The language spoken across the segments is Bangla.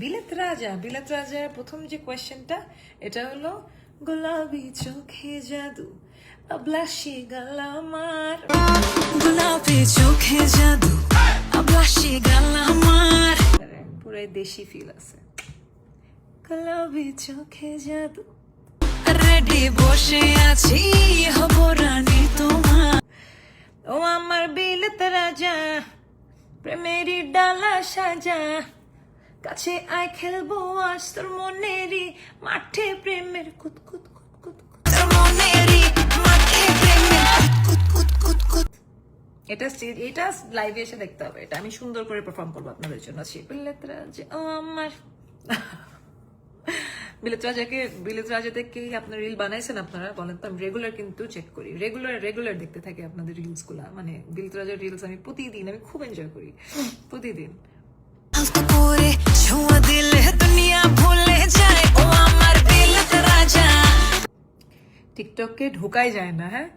বিলাত রাজার প্রথম যে কোয়েশ্চেনটা এটা হলো গোলাপি চোখে জাদু আবলাশি গাল আমার, গোলাপি চোখে জাদু আবলাশি গাল আমার, পুরো দেশি ফিল আছে। গোলাপি চোখে জাদু রেডি বসে আছি হব রানী তোমার, ও আমার বিলাত রাজা প্রেমেরই ডালা সাজা, কাছে আয় খেলবো আজ তোর মনেরই মাঠে প্রেমের কুত কুত কুত কুত তোর মনেরই মাঠে প্রেমের কুত কুত কুত কুত। এটা লাইভে এসে দেখতে হবে, এটা আমি সুন্দর করে পারফর্ম করবো আপনাদের জন্য। বিলাত রাজা ও আমার বিলাত রাজাতে কি আপনার রিল বানাইছেন আপনারা বলেন তো? আমি রেগুলার কিন্তু চেক করি, রেগুলার দেখতে থাকি আপনাদের রিলস গুলা। মানে বিলাত রাজার রিলস আমি প্রতিদিন আমি খুব এনজয় করি প্রতিদিন। টিকটকে ঢোকাই যায় না, হ্যাঁ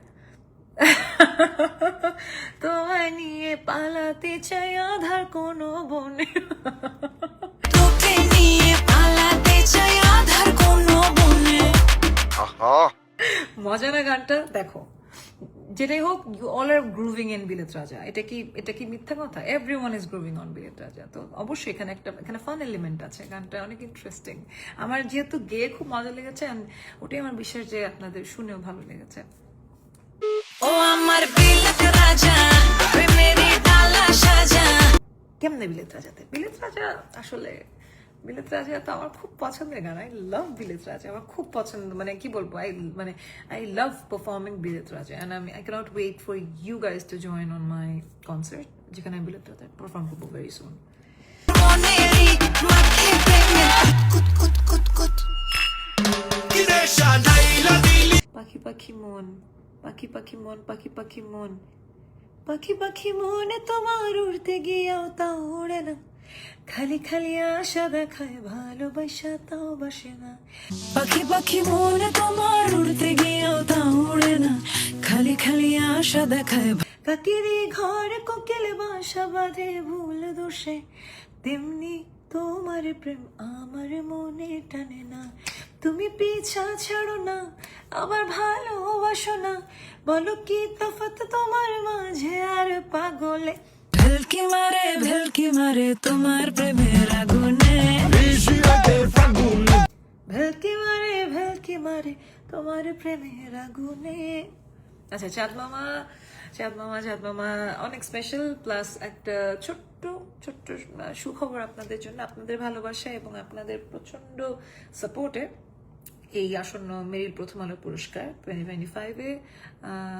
তোমায় নিয়ে পালাতে চাই আধার কোনো বনে, তোকে নিয়ে পালাতে চাই আধার কোনো বনে। মজা না গানটা? দেখো যেটাই হোক, you all are grooving in বিলাত রাজা। এটা কি মিথ্যা কথা? এভরিওয়ান ইজ গ্রুভিং অন বিলাত রাজা। তো অবশ্যই এখানে ফান এলিমেন্ট আছে, গানটা অনেক ইন্টারেস্টিং। আমার যেহেতু গেয়ে খুব মজা লেগেছে, ওটাই আমার বিশ্বাস যে আপনাদের শুনেও ভালো লেগেছে। ও আমার বিলাত রাজা প্রেমেরই ডালা সাজা। কেমনে বিলাত রাজাতে? বিলাত রাজা আসলে বিলাত রাজা তো আমার খুব পছন্দের গান। আই লাভ বিলাত রাজা, আমার খুব পছন্দ। মানে কি বলবো, I love performing Bilat Raja, and I can't wait for you guys to join on my concert, যেখানে আমি বিলাত রাজা পারফর্ম করবো ভেরি সুন। পাখি পাখি মন, পাখি পাখি মন, পাখি পাখি মন, পাখি পাখি মনে তোমার উড়তে গিয়েও তাও ওড়ে না, খালি খালি আশা দেখায় ভালোবাসা তাও বাসে না, পাখি পাখি মনে তোমার উড়তে গিয়েও তাও ওড়ে না, খালি খালি আশা দেখায়। কাকিরি ঘরে কোকিল বাসা বাঁধে ভুল দোষে, তেমনি তোমার প্রেম আমার মনে টানে না, তুমি পিছা ছাড়ো না আবার ভালোবাসো না, বলো কি তফাৎ তোমার মাঝে আর পাগলে, ভেলকি মারে তোমার প্রেমের আগুনে, ভেলকি মারে তোমার প্রেমের আগুনে। আচ্ছা, চাঁদ মামা অনেক স্পেশাল, প্লাস একটা ছোট্ট সুখবর আপনাদের জন্য। আপনাদের ভালোবাসা এবং আপনাদের প্রচন্ড সাপোর্টে এই আসন্ন মেরিল প্রথম আলো পুরস্কার 2025-এ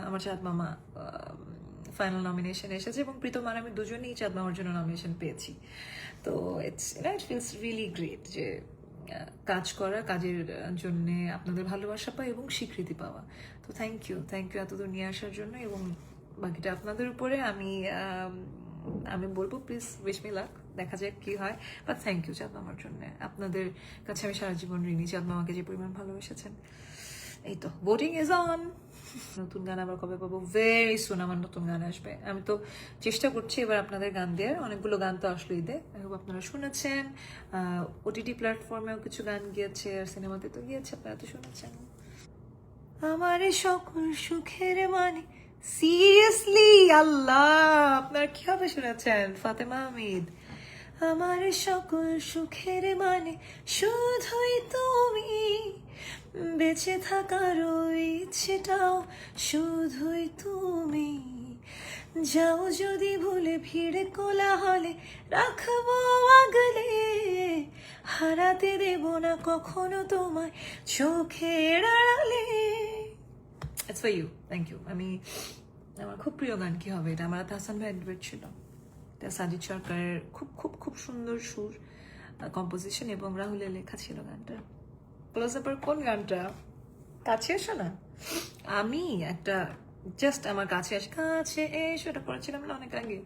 আমার চাঁদ মামা ফাইনাল নমিনেশন এসেছে, এবং প্রীতম আর আমি দুজনেই চাঁদ মামার জন্য নমিনেশন পেয়েছি। তো ইট ফিলস রিয়েলি গ্রেট যে কাজ করা, কাজের জন্য আপনাদের ভালোবাসা পাওয়া এবং স্বীকৃতি পাওয়া। তো থ্যাংক ইউ এতদূর নিয়ে আসার জন্য, এবং বাকিটা আপনাদের উপরে। আমি বলবো প্লিজ উইশ মি লাক, দেখা যাক কি হয়, বাট থ্যাংক ইউ চাঁদ মামার জন্য। আপনাদের কাছে আমি সারা জীবন ঋণী, চাঁদ মামাকে যে পরিমাণ ভালোবেসেছেন। এই তো ভোটিং ইজ অন। নতুন গান আবার কবে পাবো? ভেরি সুন আমার নতুন গান আসবে। আমি তো চেষ্টা করছি এবার আপনাদের গান দেওয়ার, অনেকগুলো গান তো আসলো ঈদে, আপনারা শুনেছেন। ওটিটি প্ল্যাটফর্মেও কিছু গান গিয়েছে, আর সিনেমাতে তো গিয়েছে, আপনারা তো শুনেছেন। আমার সকল সুখের মানে, সিরিয়াসলি আল্লাহ আপনার কি হবে শুনেছেন? ফাতেমা আহমেদ। আমার সকল সুখের মানে শুধুই তুমি, বেঁচে থাকার ইচ্ছেটাও শুধুই তুমি, যাও যদি ভুলে ভিড়ে কোলাহলে রাখবো আগলে, হারাতে দেব না কখনো তোমায় চোখের আড়ালে। It's for you, thank you. আমার খুব প্রিয় গান কি হবে এটা, আমার হাসান ভাই অ্যাডভাইট ছিল, এটা সাজিদ সরকারের খুব সুন্দর সুর, কম্পোজিশন, এবং রাহুলের লেখা ছিল গানটা। ক্লোজ আপের কোন গানটা? কাছে এসো না, আমি একটা জাস্ট আমার কাছে এসো এটা করেছিলাম না অনেক আগে,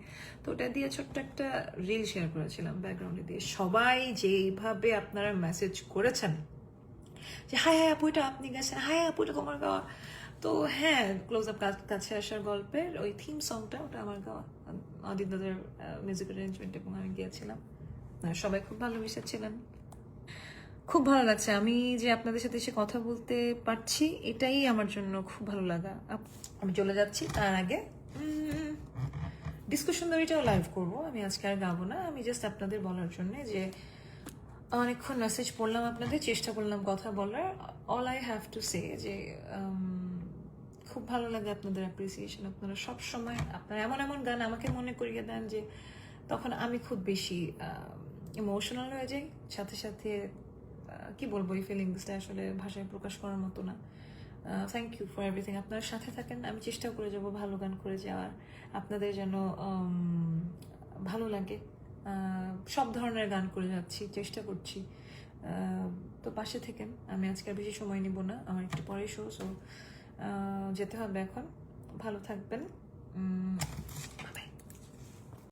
তো ওটা দিয়ে ছোট্ট একটা রিল শেয়ার করেছিলাম ব্যাকগ্রাউন্ডে দিয়ে। সবাই যেইভাবে আপনারা মেসেজ করেছেন যে হাই আপু এটা আপনি গেছেন, হাই আপু এটা তোমার গাওয়া। তো হ্যাঁ, ক্লোজ আপ কাছে আসার গল্পের ওই থিম সংটা ওটা আমার গাওয়া, অদিত দাদার মিউজিক অ্যারেঞ্জমেন্ট, এবং আমি গিয়েছিলাম। সবাই খুব ভালোবেসে ছিলেন। খুব ভালো লাগছে আমি যে আপনাদের সাথে এসে কথা বলতে পারছি, এটাই আমার জন্য খুব ভালো লাগা। আমি চলে যাচ্ছি, তার আগে ডিসকাশন দড়িটাও লাইভ করব। আমি আজকে আর গাবো না, আমি জাস্ট আপনাদের বলার জন্য যে অনেকক্ষণ মেসেজ পড়লাম, আপনাদের চেষ্টা করলাম কথা বলার। All I have to say যে খুব ভালো লাগে আপনাদের অ্যাপ্রিসিয়েশন। আপনারা সব সময় আপনারা এমন এমন গান আমাকে মনে করিয়ে দেন যে তখন আমি খুব বেশি ইমোশনাল হয়ে যাই। সাথে সাথে কি বলবো, এই ফিলিংসটা আসলে ভাষায় প্রকাশ করার মতো না। Thank you for everything. আপনারা সাথে থাকেন, আমি চেষ্টা করে যাব ভালো গান করে যাওয়ার, আপনাদের যেন ভালো লাগে। সব ধরনের গান করে যাচ্ছি, চেষ্টা করছি। তো পাশে থেকেন। আমি আজকে আর বেশি সময় নিব না, আমার একটু পরেই শো, সো যেতে হবে এখন। ভালো থাকবেন।